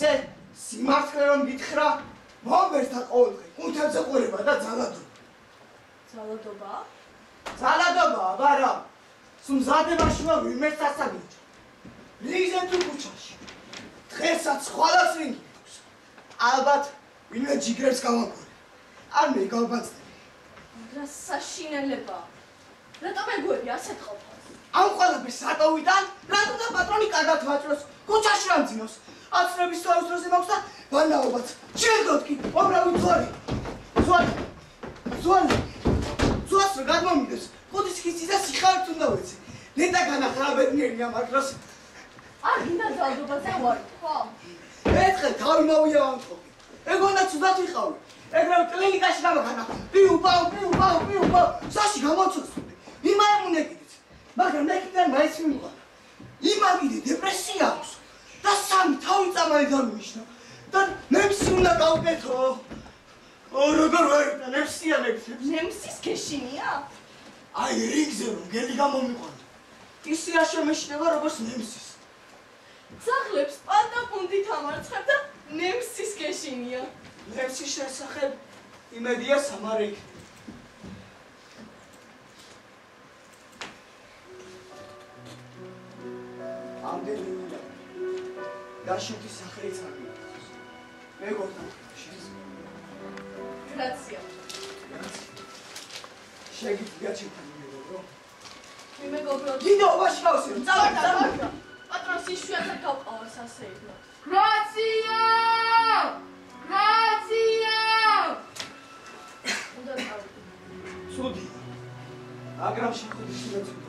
ასე სიმართლე რომ გითხრა, მომბერთა ყოველდღე კუნთებზე ყურება და ძალადობა. ძალადობა? ძალადობაა, ბარა. სუმზადებაში ვინმეს დასაგიჭა. რიგზე თუ ქუჩაში. დღესაც ხვალას რინგი აქვს. ალბათ ვინმე ჯიგრებს გავაკურე. არ მე გავბაცდები. რა საშინელება. რატომ ეგოები ასეთ ყოფას? ამ ყველაფერს რატოვიდან? რატო და პატრონი კარგად ვაჭროს, ქუჩაში ამძინოს. აცნების თავისდროზე მაქვს და ვანაობაც. შეგდოთ კი, უბრალოდ ძვალი. ძვალს რა გადმომიდეს. ხუთის ხიცი და სიხარით უნდა ვეცე. ნეტა განახრაბებნიერია ამ აკრას. არ გინდა ძალადობაზე ვარი, ხო? ერთხელ თავი მოვიავამთხოვი. ეგონა ცუდად ვიყავი. ეგრევე კლინიკაში გამახანა. პიუ-პაუ. საში გამოცოცხლდი. იმაიმუნე კიდეც. მაგრამ მეკიდან მაინც მიმოყარა. იმან კიდე დეპრესია აქვს. და სამი თავი წამალი დამინიშნა. და ნემსი უნდა გავკეთო. როგორ ვერდა ნემსია ნემსებს. ნემსის გეშინია? აი რიგზე რომ გელი გამომიყვანდა. ისია შემეშინება როგორც ნემსის. ძაღლებს პანდა პუნდით ამარცხებ და ნემსის გეშინია. ნემსის შესახებ იმედია სამარი. ამდენი უნდა გაშუქის სახელიც არ მიყავს. მეგონა შენს. გრაცია. შეგიძლია ჩემთან მეგობრო? მეგობრო. დიდობაში გავსე. წავიდა. პატრონს იშვიათად გავყავას ასე იქნა. გრაცია! უნდა წავიდე. ცუდი. მაგრამ შეხვედი შევეცდო.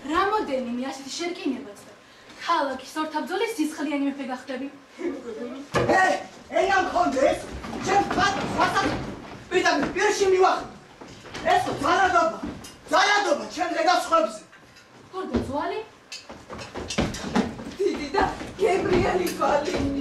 რამოდენიმე ასეთი შერკინებაც და ქალაქის ორთაბძოლის სისხლიანი მეფე გახდები. ენა მქონდეს, ჩემ პატრონს ვასად ვიტამინ პირში მივახდი. ეს ძალადობა ჩემზე გასხვებზე. ხორდა ძვალი? დიდი და გებრიელი კვალი.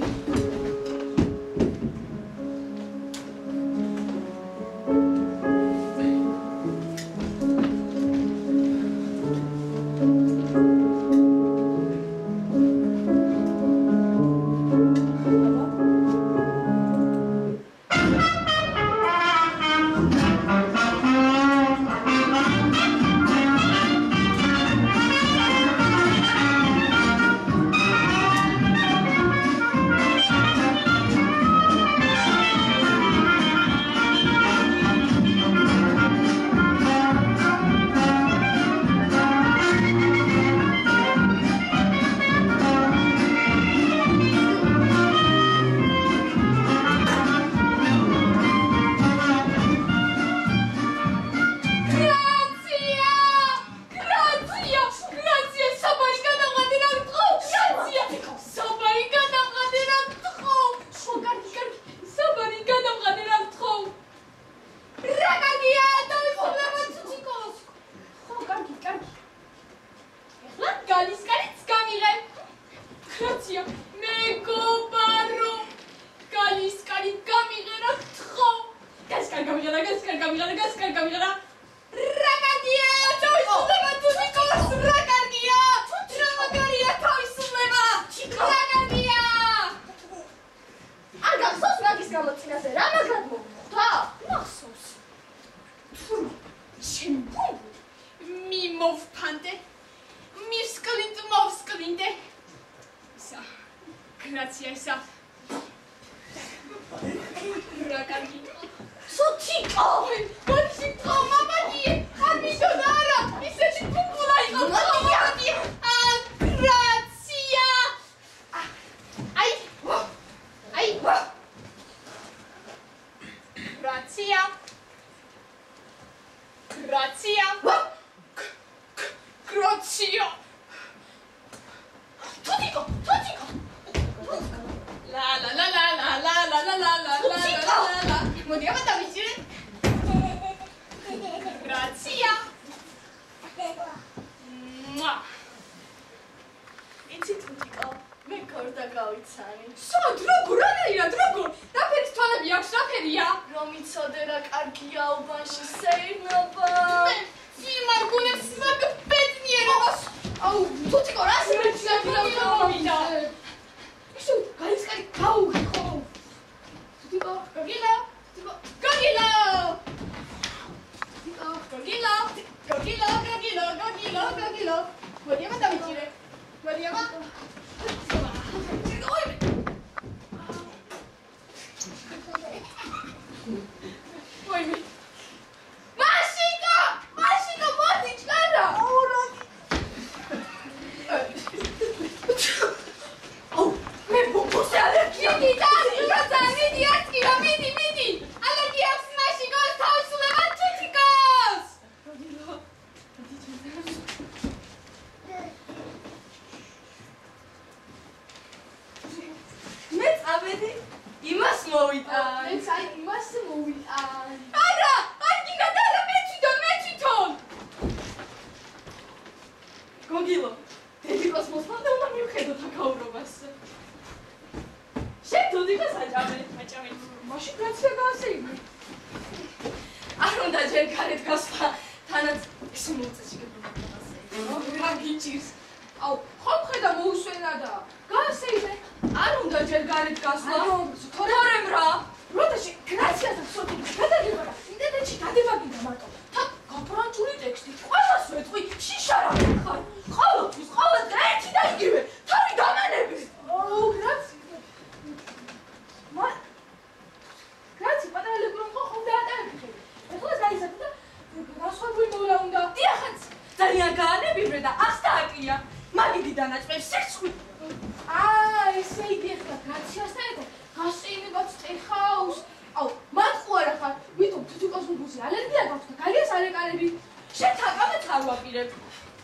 შენ თაკამეთ არ ვაპირებ.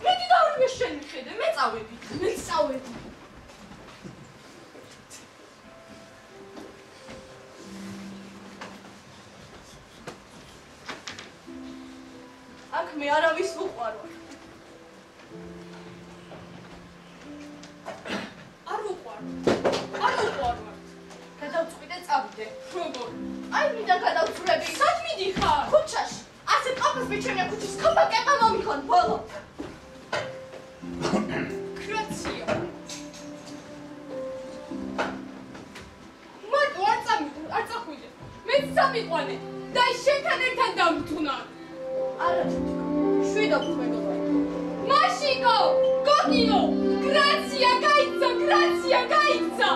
მეტი და ორივე წავედი. აქ მე არავის ვუყვარ. არ ვუყვარ. გადავწყვიტე წავიდე. როგორ? აი მინდა გადავწვრები. სად მიდიხარ? ქუჩაში. ასე ყაფას მეჩვენია ქუჩის კომპაკეტა მომიქონ ბოლო. კრაცია. მარტო არ წახვიდე. მეც სამიყვანე და შენთან ერთად დამთუნა. არა, შვიდობ მეგობარ. მაშიკო, გოგინო, კრაცია გაიქცა.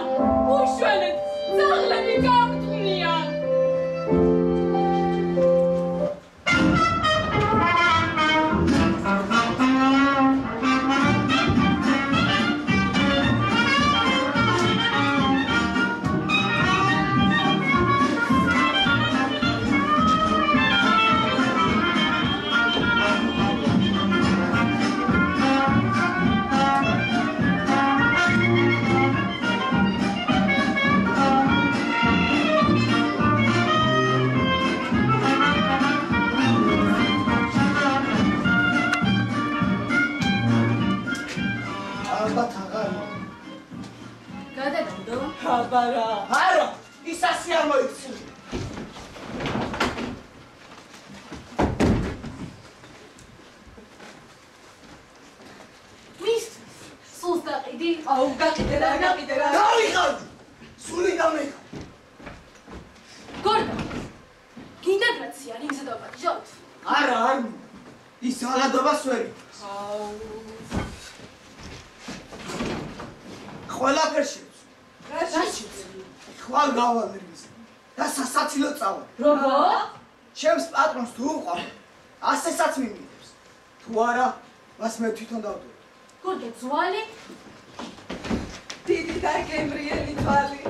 უშველეთ, ძაღლები გამტუნიან. აბარა, არა, ის ასე არ მოიქცევი. მის სულს გაყიდი? აუ, გაყიდე რა. დავიღალდი. სული დამეიქა. გორდა. გინდა კრაცია, რინგზე დავპატიჟოთ? არა, არ მინდა. ის ალადობას ვერ იწევს. აუ. ყველაფერში რაში? ხვალ გავალერმის და სასაცილო წავალ. როგორ? ჩემს პატრონს თუ უყვარ, ასესაც მიმიღებს. თუ არა, მას მე თვითონ დავდო. გორდა ძვალი? დიდი და გემრიელი თვალი.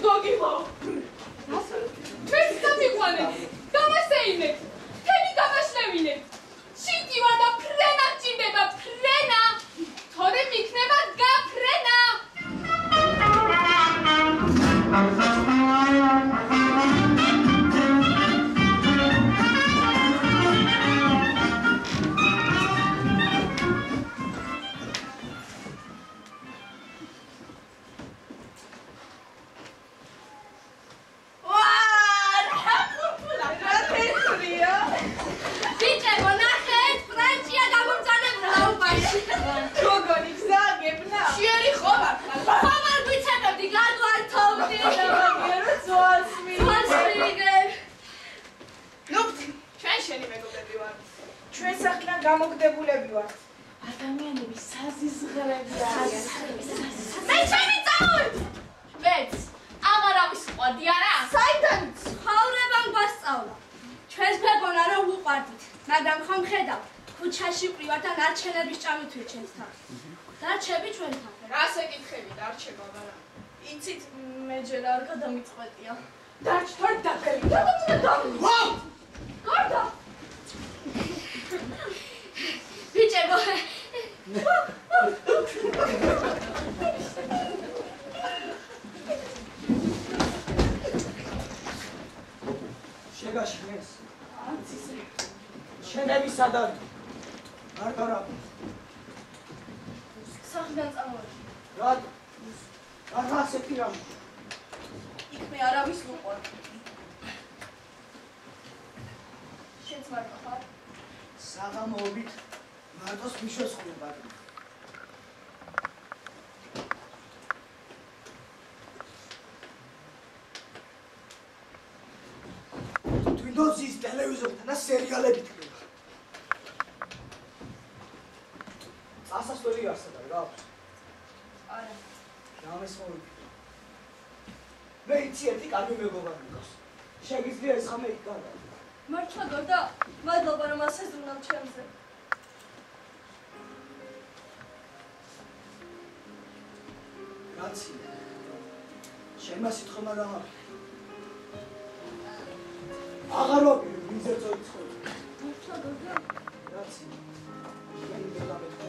გოგიმო. ეს სამი გამოგდებულები ვართ. ადამიანები საზიზღრები არიან. მე ჩემი წამოვედი. ვეც, აღარავის ყვადი არა? საიდან ცხოვრებამ გვასწავლა. ჩვენს მეგონა რომ უყვარდით, მაგრამ ხომ ხედავ, ქუჩაში ყრივართან არჩენების ჭამით ჩვენთან. დარჩები ჩვენთან. რას ეკითხები დარჩება, მაგრამ იცით მე ჯერ არ გადამიწყვეტია. დარჩთორ დაგელი. ვაუ! გარდა. ბიჭებო, შეგაშინეს. შენები სადარ? არ გარაბ. სახლიდან წამოვედი. რა ასეთი რამ? იქ მე არავის უყვარ. შენც მარტო ხარ? საღამოობით მარტოს მიშოს ხდება. თვითონ ის ტელევიზორთან და სერიალებით ხდება. წასასვლელი არსებია რა? არა. რამეს მოვიფიქრე. მე იცი ერთი კარგი მეგობარი მყავს. შეგიძლია ეს ხამე იქ გადა. მართლა გორდა, მადლობა რომ ასეზრუნავ ჩემზე. რაცი? შენმა სიტყვა რა? აღარ ვაპირებ ვინზე წოიწყო. მართლა გორდა? რაცი? შენ გადამეთქვა.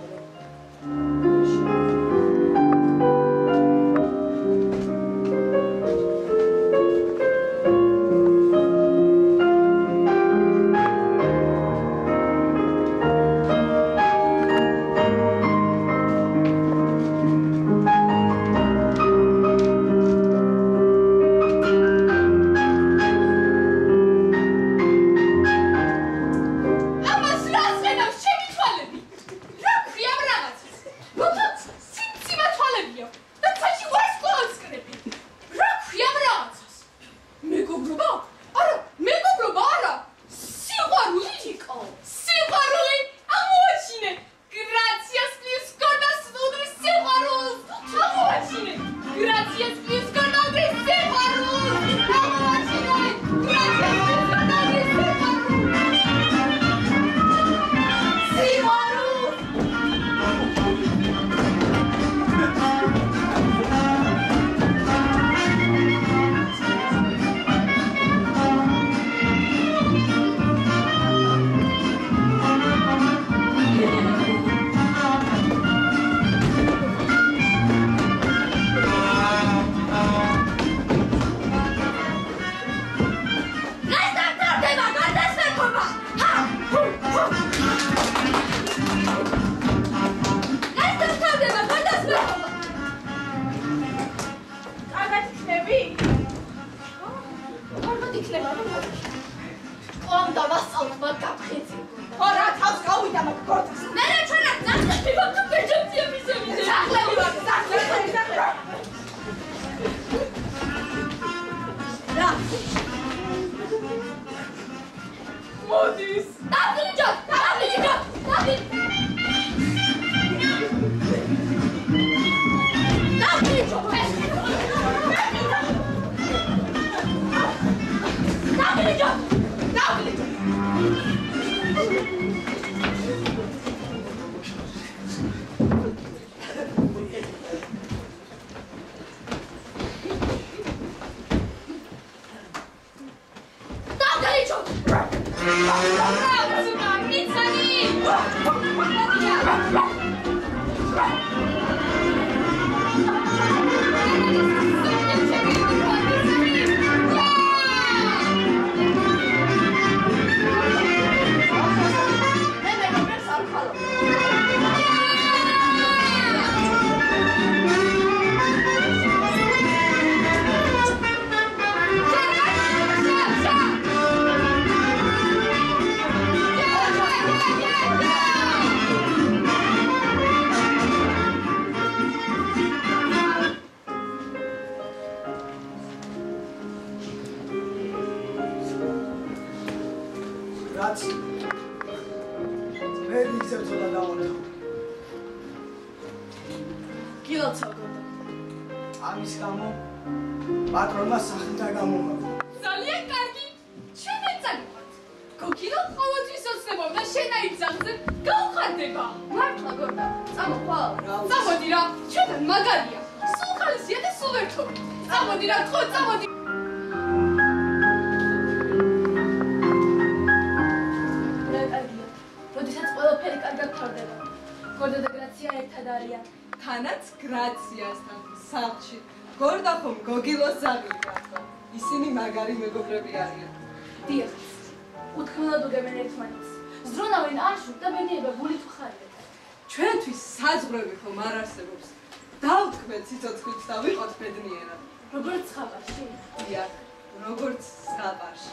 მეგრელი იქცევ ცოტა დამონახო. გილოცა გონდა. ამის გამო პატრონმა სახლიდან გამომავალ. ძალიან კარგი. ჩვენ ეცაგებთ. გოგილო ყოველთვის ოცნებობდა შენ აიძახზე გავხარდება. მართლა გონდა. წამოხვალ. წამოდი რა. ჩვენთან მაგარია. სულ ხალისია და სულ ერთობი. წამოდი რა, ხო, წამოდი. რა კარგია. როდესაც ყველაფერი კარგად ხარდება. გორდა და გრაცია ერთად არიან. თანაც გრაციასთან სახლში გორდა ხომ გოგილოს ზაგი გახდა ისინი მაგარი მეგობრები არიან დიახ. უთქმელად უდევენ ერთმანეთს. ზრუნავენ არშუქ და ბედნიერება გულით მხარიეთ. ჩვენთვის საზღვრები ხომ არ არსებობს დავთქმეთ სიცოცხლით და ვიყოთ ბედნიერად როგორც ხაბარში. დიახ როგორც ზღაპარში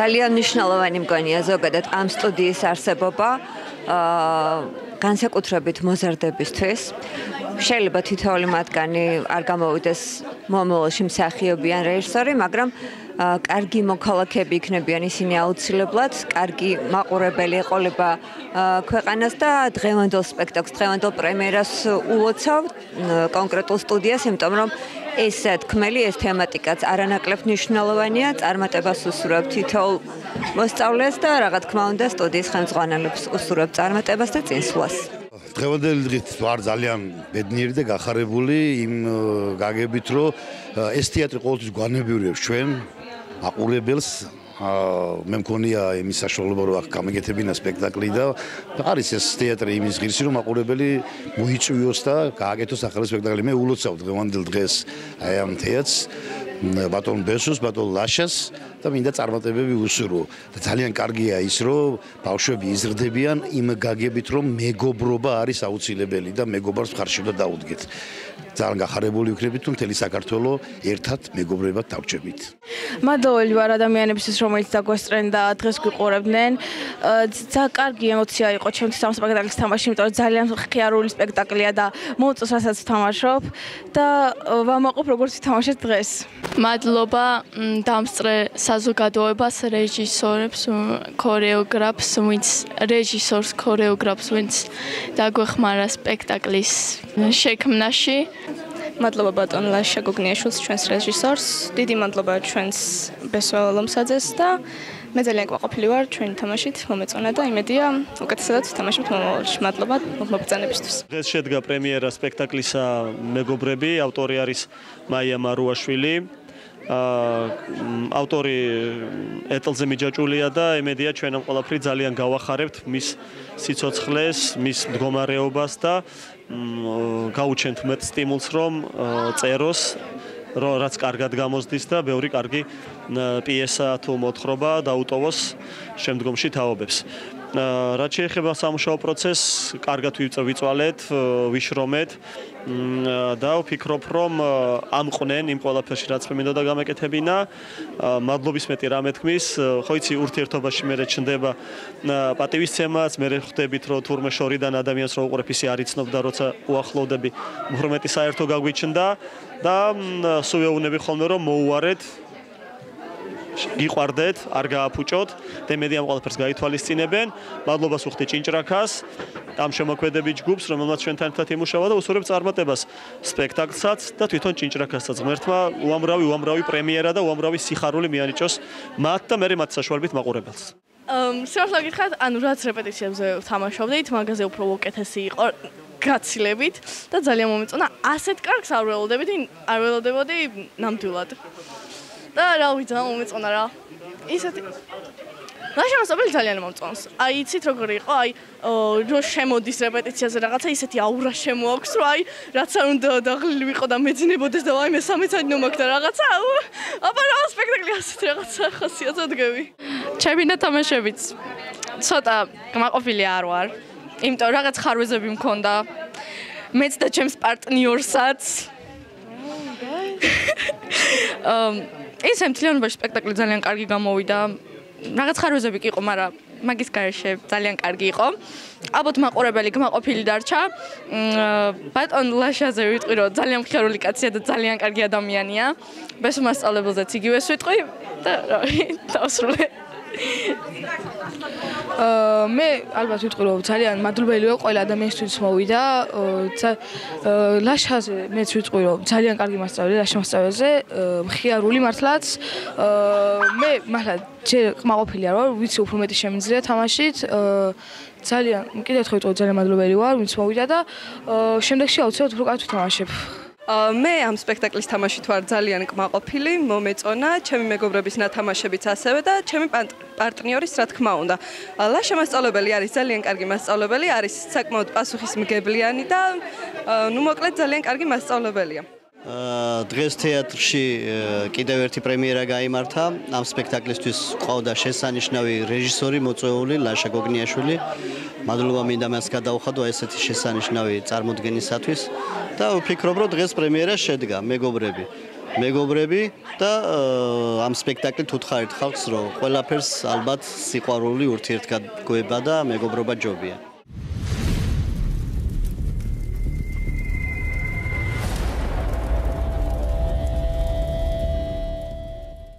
ძალიან მნიშვნელოვანი მგონია ზოგადად ამ სტუდიის არსებობა განსაკუთრებით მოზარდებისთვის. შეიძლება თითოეული მათგანი არ გამოვიდეს მომავალში მსახიობი ან რეჟისორი, მაგრამ კარგი მოქალაქეები იქნებიან ისინი აუცილებლად, კარგი მაყურებელი ეყოლება ქვეყანას და დღევანდელ სპექტაკლს, დღევანდელ პრემიერას ულოცავ კონკრეტულ სტუდიას, იმიტომ რომ ეს თქმელი, ეს თემატიკაც არანაკლებ მნიშვნელოვანია, წარმატებას უსურვებ თითოეულ მოსწავლეს და რა თქმა უნდა სტუდიის ხელმძღვანელებს უსურვებ წარმატებას და წინსვლას. დღევანდელი დღით ვარ ძალიან ბედნიერი და გახარებული იმ გაგებით, რომ ეს თეატრი ყოველთვის გვანებიურებს ჩვენ მაყურებელს. მე მგონია იმის საშუალება რომ გამეგეთებინა სპექტაკლი და არის ეს თეატრი იმის ღირსი რომ მაყურებელი მოიწვიოს და გააკეთოს ახალი სპექტაკლი. მე ულოცავ დღევანდელ დღეს აი ამ თეატრს ბატონ ბესოს, ბატონ ლაშას და მინდა წარმატებები უსურვო. და ძალიან კარგია ის რომ ბავშვები იზრდებიან იმ გაგებით რომ მეგობრობა არის აუცილებელი და მეგობარს მხარში უნდა დაუდგეთ. ძალიან გახარებული ვიქნებით თუ მთელი საქართველო ერთად მეგობრებად დავჭებით. მადლობელი ვარ ადამიანებისთვის, რომელიც დაგვესწრენ და დღეს გვიყურებდნენ. ძალიან კარგი ემოცია იყო ჩემთვის ამ სპექტაკლის თამაში, იმიტომ რომ ძალიან ხიარული სპექტაკლია და მოუწევს რასაც ვთამაშობ და ვამაყობ როგორც ვთამაშეთ დღეს. მადლობა დამსწრე საზოგადოებას, რეჟისორებს, ქორეოგრაფს, ვინც დაგვეხმარა სპექტაკლის შექმნაში. მადლობა ბატონ ლაშა გოგნიაშვილს, ჩვენს რეჟისორს. დიდი მადლობა ჩვენს ბესო ლომსაძეს და მე ძალიან ყვაყოფილი ვარ ჩვენი თამაშით, მომეწონა და იმედია უკეთესადაც ვთამაშებთ მომავალში. მადლობა მობრძანებისთვის. დღეს შედგა პრემიერა სპექტაკლისა მეგობრები, ავტორი არის მაია მარუაშვილი. ავტორი ეტლზე მიჯაჭულია და იმედია ჩვენ ამ ყველაფერი ძალიან გავახარებთ მის სიცოცხლეს, მის მდგომარეობას და გაუჩენთ მეტ სტიმულს რომ წეროს, რაც კარგად გამოსდის და ბევრი კარგი პიესა თუ მოთხრობა დაუტოვოს შემდგომში თაობებს. რაც შეეხება სამუშაო პროცესს, კარგად ვიწვალეთ, ვიშრომეთ და ვფიქრობ, რომ ამყვნენ იმ ყველაფერში, რაც მე მინდოდა გამეკეთებინა. მადლობის მეტი რამე თქმის, ხო იცი, ურთიერთობაში მე ჩნდება პატივისცემაც, მე ხვდებით, რომ თურმე შორიდან ადამიანს რო უყურებ ისე არ იცნობ და როცა უახლოვდები, უფრო მეტი საერთო გაგვიჩნდა და სულ ვეუბნები ხოლმე, რომ მოუარეთ გიყვარდეთ, არ გააფუჭოთ და იმედია ამ ყველაფერს გაითვალისწინებენ. მადლობას ვუხდი ჭინჭრაქას, ამ შემოქმედებით ჯგუფს, რომელმაც ჩვენთან ერთად იმუშავა და უსურვებ წარმატებას სპექტაკლსაც და თვითონ ჭინჭრაქასაც. ღმერთმა უამრავი პრემიერა და უამრავი სიხარული მიანიჭოს მათ და მე მათ საშუალებით მაყურებელს. სიმართლე გითხრათ, ანუ რაც რეპეტიციებზე ვთამაშობდით, მაგაზე უფრო უკეთესი იყო გაცილებით და ძალიან მომეწონა. ასეთ კარგს არ ველოდებოდი ნამდვილად. და რა ვიცი, მომეწონა რა. ისეთი ლაშამასობელი ძალიან მომწონს. აი, იცით როგორი იყო? აი, რო შემოდის რეპეტიციაზე რაღაცა, ისეთი აურა შემოაქვს, რომ აი, რაც არ უნდა დაღლილი ვიყო და მეძინებოდეს და აი, მე 13 საათი მაგ და რაღაცა. აბა რა სპექტაკლი ასეთ რაღაცა ხასიათად გევი. ჩემი და თამაშებიც ცოტა მაყოფილი არ ვარ. იმიტომ რაღაც ხარვეზები მქონდა. მეც და ჩემს პარტნიორსაც. ეს მთლიანობაში სპექტაკლი ძალიან კარგი გამოვიდა. რაღაც ხარვეზები კი იყო, მაგრამ მაგის გარეშე ძალიან კარგი იყო. ალბათ მაყურებელი გმაყოფილი დარჩა. ბატონ ლაშაზე ვიტყვი, რომ ძალიან მხიარული კაცია და ძალიან კარგი ადამიანია. ბესო მასწავლებელზეც იგივეს ვიტყვი და დავსრულე. მე ალბათ ვიტყვი, რომ ძალიან მადლობელი ვარ ყველა ადამიანისთვის მოვიდა. ლაშაზე მეც ვიტყვი, რომ ძალიან კარგი მასწავლებელი ლაშა მასწავლებელზე, მხიარული მართლაც. მე მართლა ჯერ ყმაყოფილი არ ვარ, ვიცი უფრო მეტი შემიძლია თამაშით. ძალიან კიდევ ერთხელ ვიტყვი, ძალიან მადლობელი ვარ, ვინც მოვიდა და შემდეგში აუცილებლად უფრო კარგად ვთამაშებ. მე ამ სპექტაკლის თამაშით ვარ ძალიან კმაყოფილი, მომეწონა, ჩემი მეგობრების ნათამაშებიც ასევე და ჩემი პარტნიორის რა თქმა უნდა. ლაშა მასწავლებელი არის ძალიან კარგი მასწავლებელი, არის საკმაოდ პასუხისმგებლიანი და ნუ მოკლედ ძალიან კარგი მასწავლებელია. დღეს თეატრში კიდევ ერთი პრემიერა გაიმართა. ამ სპექტაკლისთვის ყავდა შესანიშნავი რეჟისორი მოწვეული ლაშა გოგნიაშვილი. მადლობა მინდა მას გადავხადო ესეთი შესანიშნავი წარმოდგენისათვის და ვფიქრობ, რომ დღეს პრემიერა შედგა მეგობრები. მეგობრები და ამ სპექტაკლით უთხარით ხალხს, რომ ყველაფერს ალბათ სიყვარული ურთიერთგოება და მეგობრობა ჯობია.